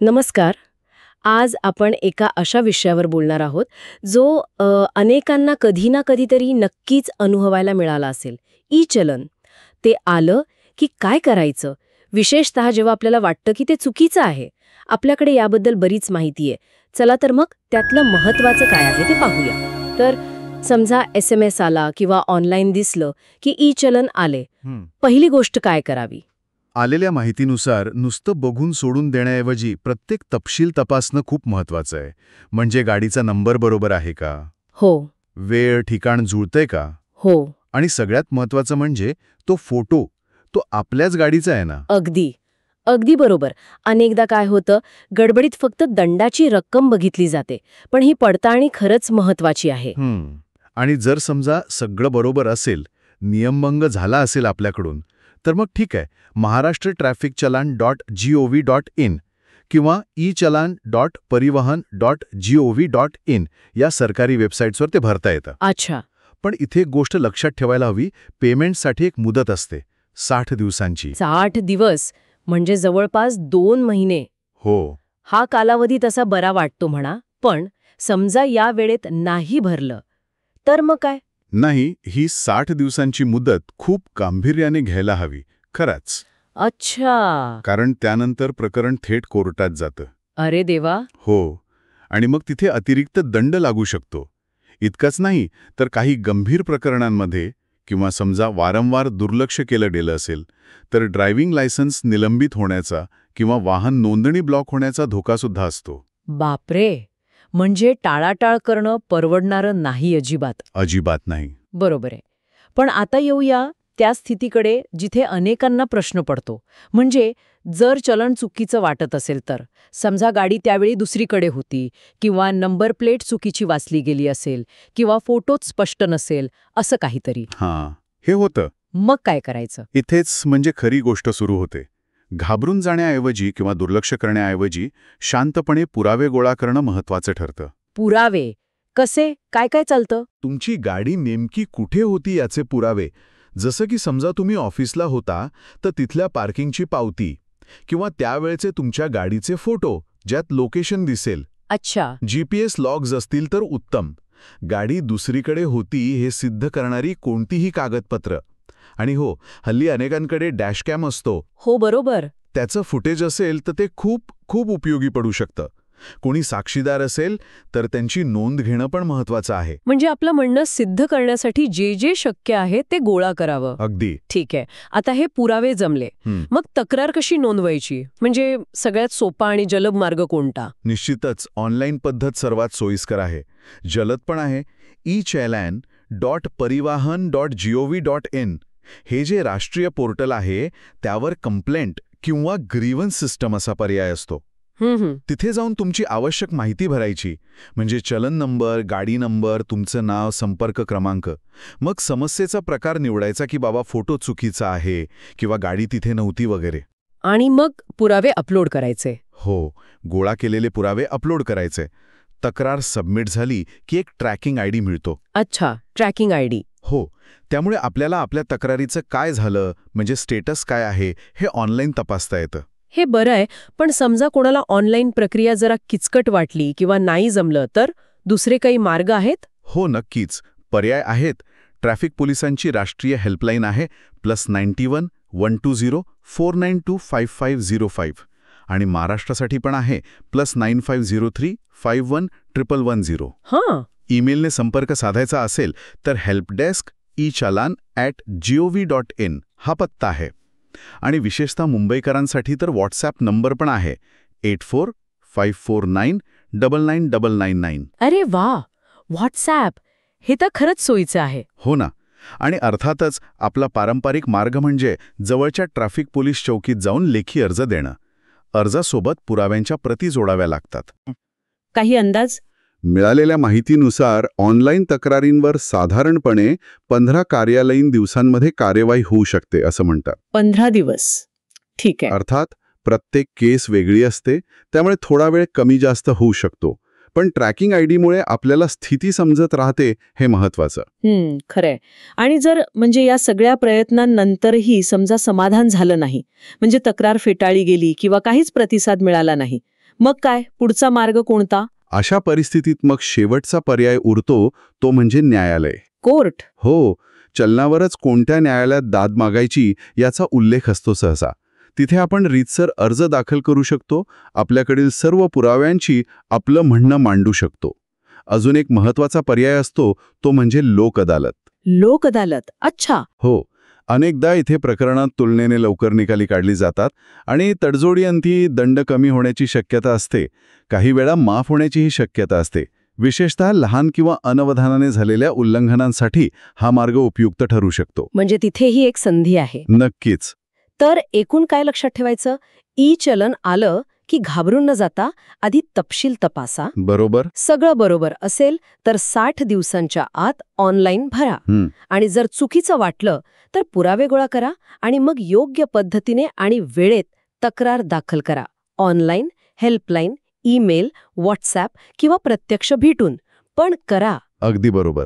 नमस्कार. आज आपण एका अशा विषयावर बोलणार आहोत जो अनेकांना कधी ना कधीतरी नक्कीच अनुभवायला मिळाला असेल. ई-चलन. ते आलं की काय करायचं? विशेषतः जेव्हा आपल्याला वाटतं की ते चुकीचं आहे. आपल्याकडे याबद्दल बरीच माहिती आहे. चला तर मग त्यातलं महत्त्वाचं काय आहे ते पाहूया. तर समजा SMS आला किंवा ऑनलाईन दिसलं की ई-चलन आले. पहिली गोष्ट काय करावी? आलेल्या माहितीनुसार नुसतं बघून सोडून देण्याऐवजी प्रत्येक तपशील तपासणं खूप महत्वाचं आहे. म्हणजे गाडीचा नंबर बरोबर आहे का, हो. वेळ ठिकाण जुळतंय का, हो. आणि सगळ्यात महत्वाचं म्हणजे तो फोटो तो आपल्याच गाडीचा आहे ना. अगदी अगदी बरोबर. अनेकदा काय होतं, गडबडीत फक्त दंडाची रक्कम बघितली जाते, पण ही पडताळणी खरंच महत्वाची आहे. आणि जर समजा सगळं बरोबर असेल, नियमभंग झाला असेल आपल्याकडून, तर मग ठीक आहे, महाराष्ट्रट्रॅफिकचलान.gov.in किंवा echallan.parivahan.gov.in या सरकारी वेबसाईट्सवर ते भरता येतं. अच्छा. पण इथे एक गोष्ट लक्षात ठेवायला हवी, पेमेंटसाठी एक मुदत असते 60 दिवसांची. 60 दिवस म्हणजे जवळपास 2 महिने. हो. हा कालावधी तसा बरा वाटतो म्हणा, पण समजा या वेळेत नाही भरलं तर मग काय? नाही, ही 60 दिवसांची मुदत खूप गांभीर्याने घ्यायला हवी खरंच. अच्छा. कारण त्यानंतर प्रकरण थेट कोर्टात जातं. अरे देवा. हो. आणि मग तिथे अतिरिक्त दंड लागू शकतो. इतकंच नाही तर काही गंभीर प्रकरणांमध्ये किंवा समजा वारंवार दुर्लक्ष केलं गेलं असेल तर ड्रायव्हिंग लायसन्स निलंबित होण्याचा किंवा वाहन नोंदणी ब्लॉक होण्याचा धोकासुद्धा असतो. बापरे. म्हणजे टाळाटाळ करणं परवडणारं नाही अजिबात. अजिबात नाही. बरोबर आहे. पण आता येऊया त्या स्थितीकडे जिथे अनेकांना प्रश्न पडतो. म्हणजे जर चलन चुकीचं वाटत असेल तर, समजा गाडी त्यावेळी दुसरीकडे होती किंवा नंबर प्लेट चुकीची वाचली गेली असेल किंवा फोटोच स्पष्ट नसेल, असं काहीतरी. हां, हे होतं. मग काय करायचं? इथेच म्हणजे खरी गोष्ट सुरू होते. घाबरून जाण्याऐवजी किंवा दुर्लक्ष करण्याऐवजी शांतपणे पुरावे गोळा करणं महत्वाचं ठरतं. पुरावे कसे? काय काय चालतं? तुमची गाडी नेमकी कुठे होती याचे पुरावे. जसं की समजा तुम्ही ऑफिसला होता तर तिथल्या पार्किंगची पावती किंवा त्यावेळचे तुमच्या गाडीचे फोटो ज्यात लोकेशन दिसेल. अच्छा. GPS लॉग्स असतील तर उत्तम. गाडी दुसरीकडे होती हे सिद्ध करणारी कोणतीही कागदपत्र. आणि हो, हल्ली अनेकांकडे डॅशकॅम असतो. हो, बरोबर. त्याचं फुटेज असेल तर ते खूप खूप उपयोगी पडू शकतं. कोणी साक्षीदार असेल तर त्यांची नोंद घेणं पण महत्वाचं आहे. म्हणजे आपलं म्हणणं सिद्ध करण्यासाठी जे जे शक्य आहे ते गोळा करावं. अगदी. ठीक आहे. आता हे पुरावे जमले, मग तक्रार कशी नोंदवायची? म्हणजे सगळ्यात सोपा आणि जलद मार्ग कोणता? निश्चितच ऑनलाईन पद्धत सर्वात सोयीस्कर आहे. जलद पण आहे. echallan.parivahan.gov.in हे जे राष्ट्रीय पोर्टल आहे त्यावर कंप्लेंट किंवा ग्रीव्हन्स सिस्टम असा पर्याय असतो. तिथे जाऊन तुमची आवश्यक माहिती भरायची, म्हणजे चलन नंबर, गाडी नंबर, तुमचं नाव, संपर्क क्रमांक. मग समस्येचा प्रकार निवडायचा की बाबा फोटो चुकीचा आहे किंवा गाडी तिथे नव्हती वगैरे. आणि मग पुरावे अपलोड करायचे. हो, गोळा केलेले पुरावे अपलोड करायचे. तक्रार सबमिट झाली की एक ट्रॅकिंग ID मिळतो. अच्छा, ट्रॅकिंग ID. हो, त्यामुळे आपल्याला आपल्या तक्रारीचं काय झालं, म्हणजे स्टेटस काय आहे, हे ऑनलाईन तपासता येतं. हे बरं आहे, पण समजा कोणाला ऑनलाईन प्रक्रिया जरा किचकट वाटली किंवा नाही जमलं तर दुसरे काही मार्ग आहेत? हो, नक्कीच. पर्याय आहेत. ट्रॅफिक पोलिसांची राष्ट्रीय हेल्पलाईन आहे +91 120 492 5505 आणि महाराष्ट्रासाठी पण आहे +9503 51 11110. हां. ईमेलने संपर्क साधायचा असेल तर helpdesk echallan@gov.in हा पत्ता आहे. आणि विशेषतः मुंबईकरांसाठी तर व्हॉट्सॲप नंबर पण आहे 8454999999. अरे वा, व्हॉट्सॲप हे तर खरंच सोयीचं आहे. हो ना. आणि अर्थातच आपला पारंपरिक मार्ग म्हणजे जवळच्या ट्रॅफिक पोलीस चौकीत जाऊन लेखी अर्ज देणं. अर्जासोबत पुराव्यांच्या प्रती जोडाव्या लागतात. काही अंदाज? मिळालेल्या माहितीनुसार ऑनलाईन तक्रारींवर साधारणपणे 15 कार्यालयीन दिवसांमध्ये कार्यवाही होऊ शकते असं म्हणतात. 15 दिवस. ठीक आहे. अर्थात प्रत्येक केस वेगळी असते, त्यामुळे थोडा वेळ कमी जास्त होऊ शकतो. पण ट्रॅकिंग आयडीमुळे आपल्याला स्थिती समजत राहते, हे महत्वाचं. खरंय. आणि जर म्हणजे या सगळ्या प्रयत्नांनंतरही समजा समाधान झालं नाही, म्हणजे तक्रार फेटाळली गेली किंवा काहीच प्रतिसाद मिळाला नाही, मग काय पुढचा मार्ग कोणता? अशा परिस्थितीत मग शेवटचा पर्याय उरतो तो म्हणजे न्यायालय. कोर्ट. हो, चलनावरच कोणत्या न्यायालयात दाद मागायची याचा उल्लेख असतो सहसा. तिथे आपण रीतसर अर्ज दाखल करू शकतो, आपल्याकडील सर्व पुराव्यांची आपलं म्हणणं मांडू शकतो. अजून एक महत्वाचा पर्याय असतो तो म्हणजे लोक अदालत. लोक अदालत. अच्छा. हो, अनेकदा इथे प्रकरणात तुलनेने लवकर निकाली काढली जातात आणि तडजोडीअंती दंड कमी होण्याची शक्यता असते. काही वेळा माफ होण्याचीही शक्यता असते. विशेषतः लहान किंवा अनवधानाने झालेल्या उल्लंघनांसाठी हा मार्ग उपयुक्त ठरू शकतो. म्हणजे तिथेही एक संधी आहे. नक्कीच. तर एकूण काय लक्षात ठेवायचं? ई-चलन आलं की घाबरून न जाता आधी तपशील तपासा. बरोबर. सगळं बरोबर असेल तर 60 दिवसांच्या आत ऑनलाईन भरा. आणि जर चुकीचं वाटलं तर पुरावे गोळा करा आणि मग योग्य पद्धतीने आणि वेळेत तक्रार दाखल करा. ऑनलाईन, हेल्पलाईन, ईमेल, व्हॉट्सॲप किंवा प्रत्यक्ष भेटून. पण करा. अगदी बरोबर.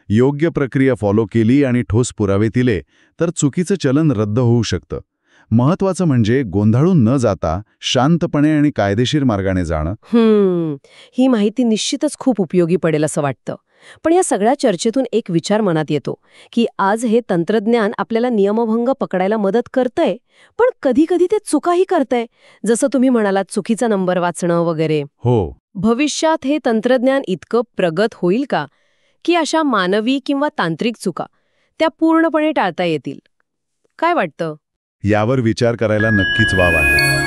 योग्य प्रक्रिया फॉलो केली आणि ठोस पुरावे दिले तर चुकीचं चलन रद्द होऊ शकतं. महत्वाचं म्हणजे गोंधळून न जाता शांतपणे आणि कायदेशीर मार्गाने जाणं. ही माहिती निश्चितच खूप उपयोगी पडेल असं वाटतं. पण या सगळ्या चर्चेतून एक विचार मनात येतो की आज हे तंत्रज्ञान आपल्याला नियमभंग पकडायला मदत करतंय, पण कधी कधी ते चुकाही करतंय. जसं तुम्ही म्हणालात चुकीचा नंबर वाचणं वगैरे. हो. भविष्यात हे तंत्रज्ञान इतकं प्रगत होईल का की अशा मानवी किंवा तांत्रिक चुका त्या पूर्णपणे टाळता येतील? काय वाटतं? यावर विचार करायला नक्कीच वाव आहे.